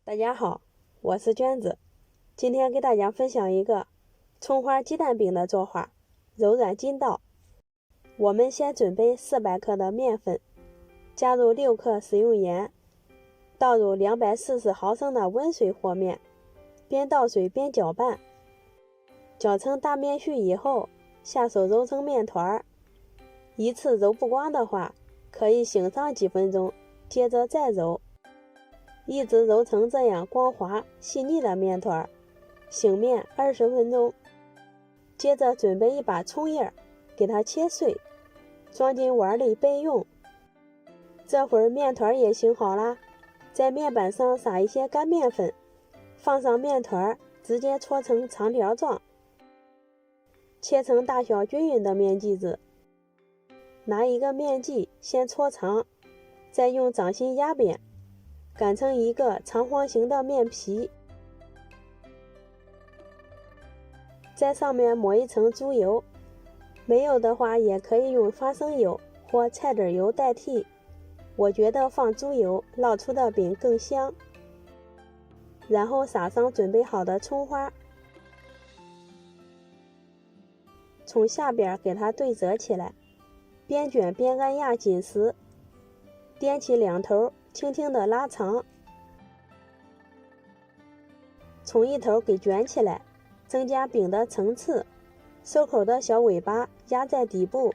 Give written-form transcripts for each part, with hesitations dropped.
大家好，我是娟子，今天给大家分享一个葱花鸡蛋饼的做法，柔软筋道。我们先准备400克的面粉，加入6克食用盐，倒入240毫升的温水和面，边倒水边搅拌，搅成大面絮以后，下手揉成面团。一次揉不光的话，可以醒上几分钟，接着再揉。一直揉成这样光滑细腻的面团，醒面20分钟。接着准备一把葱叶，给它切碎，装进碗里备用。这会儿面团也醒好啦，在面板上撒一些干面粉，放上面团，直接搓成长条状，切成大小均匀的面剂子。拿一个面剂先搓长，再用掌心压扁，擀成一个长方形的面皮，在上面抹一层猪油，没有的话也可以用花生油或菜籽油代替，我觉得放猪油烙出的饼更香。然后撒上准备好的葱花，从下边给它对折起来，边卷边按压紧实，掂起两头轻轻地拉长，从一头给卷起来，增加饼的层次。收口的小尾巴压在底部，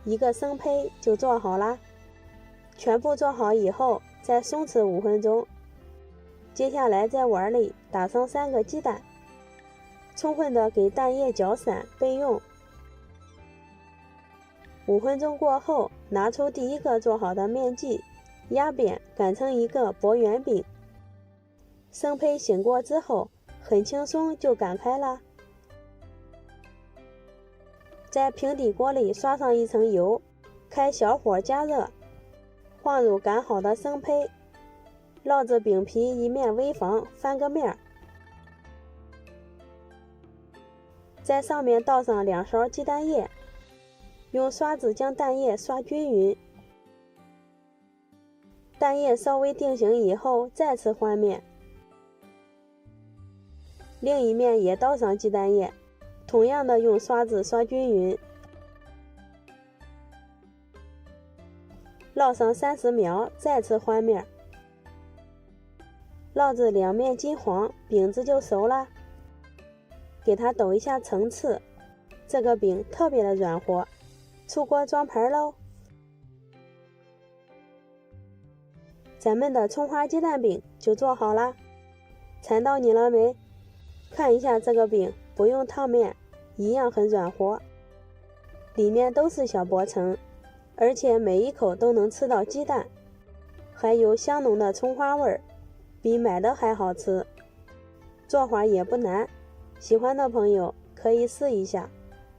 一个生胚就做好啦。全部做好以后，再松弛5分钟。接下来在碗里打上3个鸡蛋，充分的给蛋液搅散备用。5分钟过后，拿出第一个做好的面剂，压扁擀成一个薄圆饼。生胚醒过之后，很轻松就擀开了。在平底锅里刷上一层油，开小火加热，放入擀好的生胚，烙制饼皮一面微防，翻个面，在上面倒上2勺鸡蛋液，用刷子将蛋液刷均匀。蛋液稍微定型以后，再次翻面，另一面也倒上鸡蛋液，同样的用刷子刷均匀，烙上30秒，再次翻面，烙至两面金黄，饼子就熟了。给它抖一下层次，这个饼特别的软和，出锅装盘喽。咱们的葱花鸡蛋饼就做好啦，馋到你了没？看一下这个饼，不用烫面，一样很软和，里面都是小薄层，而且每一口都能吃到鸡蛋，还有香浓的葱花味儿，比买的还好吃。做法也不难，喜欢的朋友可以试一下。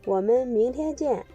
我们明天见。